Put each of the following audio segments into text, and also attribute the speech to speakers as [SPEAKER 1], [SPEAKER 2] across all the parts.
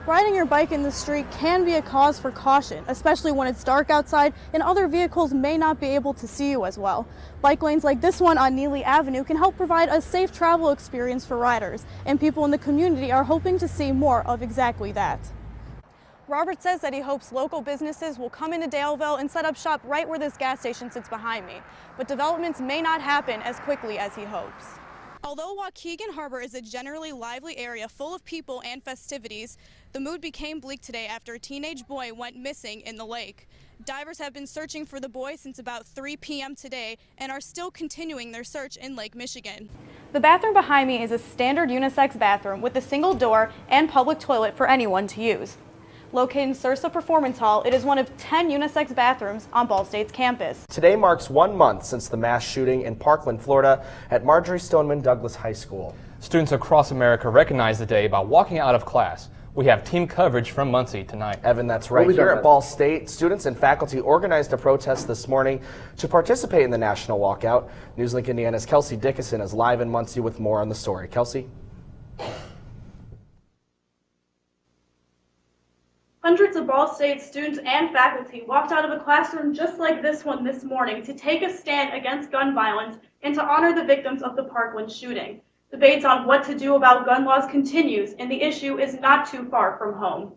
[SPEAKER 1] Riding your bike in the street can be a cause for caution, especially when it's dark outside and other vehicles may not be able to see you as well. Bike lanes like this one on Neely Avenue can help provide a safe travel experience for riders, and people in the community are hoping to see more of exactly that. Robert says that he hopes local businesses will come into Daleville and set up shop right where this gas station sits behind me, but developments may not happen as quickly as he hopes. Although Waukegan Harbor is a generally lively area full of people and festivities, the mood became bleak today after a teenage boy went missing in the lake. Divers have been searching for the boy since about 3 p.m. today and are still continuing their search in Lake Michigan. The bathroom behind me is a standard unisex bathroom with a single door and public toilet for anyone to use. Located in Sursa Performance Hall, it is one of 10 unisex bathrooms on Ball State's campus.
[SPEAKER 2] Today marks 1 month since the mass shooting in Parkland, Florida at Marjory Stoneman Douglas High School.
[SPEAKER 3] Students across America recognize the day by walking out of class. We have team coverage from Muncie tonight.
[SPEAKER 2] Evan, that's right. Here at Ball State, students and faculty organized a protest this morning to participate in the national walkout. Newslink Indiana's Kelsey Dickinson is live in Muncie with more on the story. Kelsey?
[SPEAKER 1] Hundreds of Ball State students and faculty walked out of a classroom just like this one this morning to take a stand against gun violence and to honor the victims of the Parkland shooting. Debates on what to do about gun laws continues, and the issue is not too far from home.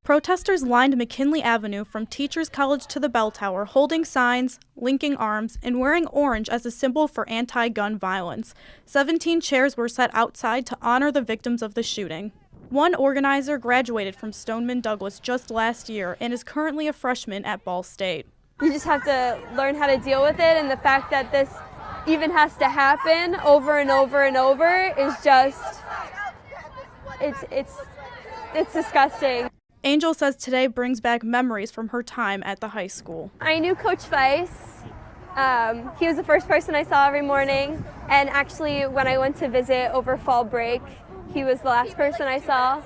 [SPEAKER 1] Protesters lined McKinley Avenue from Teachers College to the Bell Tower, holding signs, linking arms, and wearing orange as a symbol for anti-gun violence. 17 chairs were set outside to honor the victims of the shooting. One organizer graduated from Stoneman Douglas just last year and is currently a freshman at Ball State.
[SPEAKER 4] You just have to learn how to deal with it, and the fact that this even has to happen over and over and over is just, it's disgusting.
[SPEAKER 1] Angel says today brings back memories from her time at the high school.
[SPEAKER 4] I knew Coach Weiss. He was the first person I saw every morning, and actually when I went to visit over fall break, he was the last person I saw.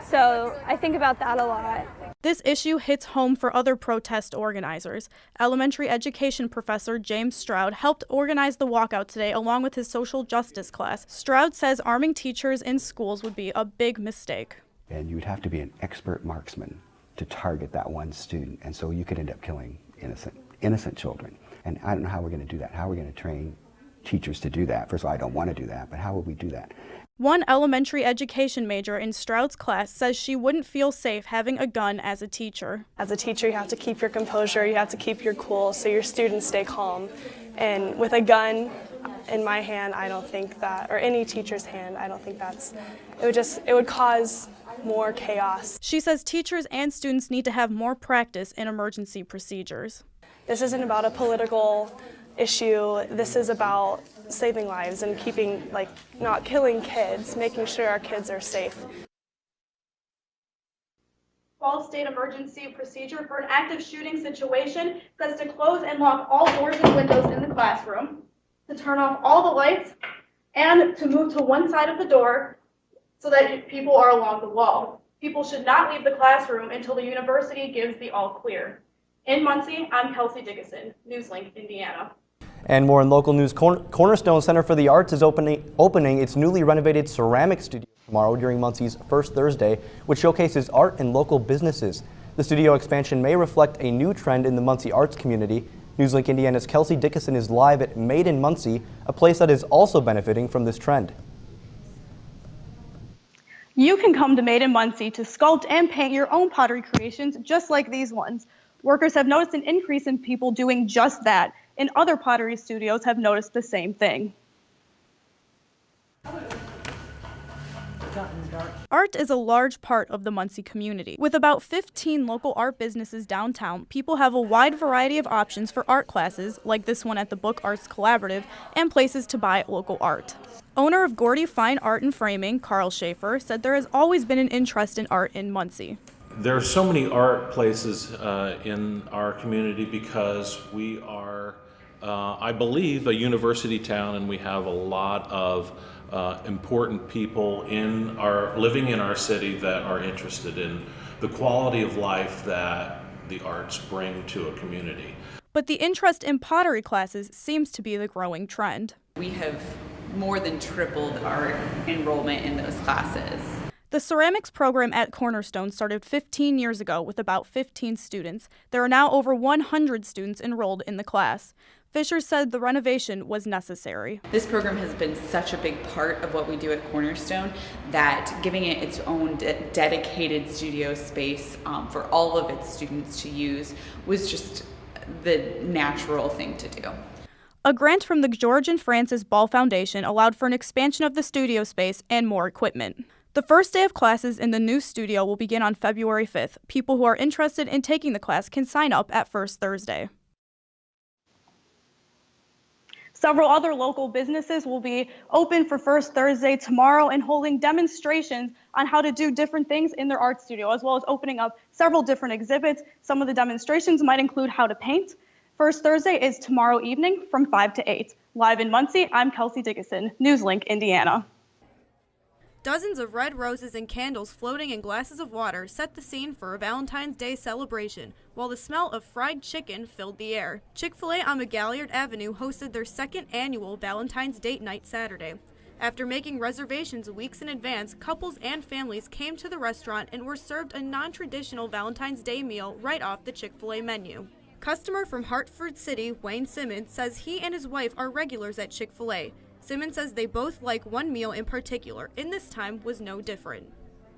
[SPEAKER 4] So I think about that a lot.
[SPEAKER 1] This issue hits home for other protest organizers. Elementary education professor James Stroud helped organize the walkout today along with his social justice class. Stroud says arming teachers in schools would be a big mistake.
[SPEAKER 5] And you would have to be an expert marksman to target that one student, and so you could end up killing innocent children. And I don't know how we're going to do that. How are we going to train teachers to do that? First of all, I don't want to do that, but how would we do that?
[SPEAKER 1] One elementary education major in Stroud's class says she wouldn't feel safe having a gun as a teacher.
[SPEAKER 6] As a teacher, you have to keep your composure, you have to keep your cool so your students stay calm. And with a gun in my hand, I don't think that, or any teacher's hand, I don't think it would cause more chaos.
[SPEAKER 1] She says teachers and students need to have more practice in emergency procedures.
[SPEAKER 6] This isn't about a political issue. This is about saving lives and keeping, not killing kids, making sure our kids are safe.
[SPEAKER 1] Ball State emergency procedure for an active shooting situation says to close and lock all doors and windows in the classroom, to turn off all the lights, and to move to one side of the door so that people are along the wall. People should not leave the classroom until the university gives the all clear. In Muncie, I'm Kelsey Dickinson, Newslink, Indiana.
[SPEAKER 7] And more in local news, Cornerstone Center for the Arts is opening its newly renovated ceramic studio tomorrow during Muncie's First Thursday, which showcases art and local businesses. The studio expansion may reflect a new trend in the Muncie arts community. Newslink Indiana's Kelsey Dickinson is live at Made in Muncie, a place that is also benefiting from this trend.
[SPEAKER 1] You can come to Made in Muncie to sculpt and paint your own pottery creations just like these ones. Workers have noticed an increase in people doing just that, and other pottery studios have noticed the same thing. Art is a large part of the Muncie community. With about 15 local art businesses downtown, people have a wide variety of options for art classes, like this one at the Book Arts Collaborative, and places to buy local art. Owner of Gordy Fine Art and Framing, Carl Schaefer, said there has always been an interest in art in Muncie.
[SPEAKER 8] There are so many art places in our community because we are, I believe, a university town, and we have a lot of important people living in our city that are interested in the quality of life that the arts bring to a community.
[SPEAKER 1] But the interest in pottery classes seems to be the growing trend.
[SPEAKER 9] We have more than tripled our enrollment in those classes.
[SPEAKER 1] The ceramics program at Cornerstone started 15 years ago with about 15 students. There are now over 100 students enrolled in the class. Fisher said the renovation was necessary.
[SPEAKER 9] This program has been such a big part of what we do at Cornerstone that giving it its own dedicated studio space for all of its students to use was just the natural thing to do.
[SPEAKER 1] A grant from the George and Francis Ball Foundation allowed for an expansion of the studio space and more equipment. The first day of classes in the new studio will begin on February 5th. People who are interested in taking the class can sign up at First Thursday. Several other local businesses will be open for First Thursday tomorrow and holding demonstrations on how to do different things in their art studio, as well as opening up several different exhibits. Some of the demonstrations might include how to paint. First Thursday is tomorrow evening from 5 to 8. Live in Muncie, I'm Kelsey Dickinson, NewsLink, Indiana. Dozens of red roses and candles floating in glasses of water set the scene for a Valentine's Day celebration, while the smell of fried chicken filled the air. Chick-fil-A on McGalliard Avenue hosted their second annual Valentine's Date Night Saturday. After making reservations weeks in advance, couples and families came to the restaurant and were served a non-traditional Valentine's Day meal right off the Chick-fil-A menu. Customer from Hartford City, Wayne Simmons, says he and his wife are regulars at Chick-fil-A. Simmons says they both like one meal in particular, and this time was no different.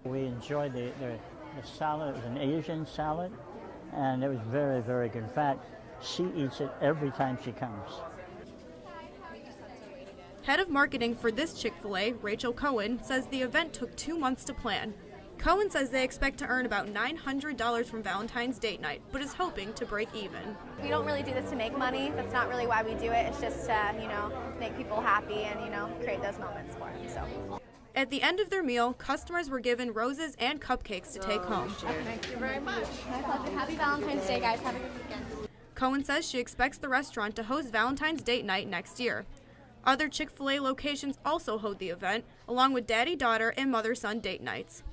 [SPEAKER 10] We enjoyed the salad. It was an Asian salad, and it was very, very good. In fact, she eats it every time she comes.
[SPEAKER 1] Head of marketing for this Chick-fil-A, Rachel Cohen, says the event took 2 months to plan. Cohen says they expect to earn about $900 from Valentine's Date Night, but is hoping to break even.
[SPEAKER 11] We don't really do this to make money. That's not really why we do it. It's just to, make people happy and, create those moments for them. So.
[SPEAKER 1] At the end of their meal, customers were given roses and cupcakes to take home.
[SPEAKER 11] Thank you very much. My pleasure. Happy Valentine's Day, guys. Have a good weekend.
[SPEAKER 1] Cohen says she expects the restaurant to host Valentine's Date Night next year. Other Chick-fil-A locations also hold the event, along with daddy-daughter and mother-son date nights.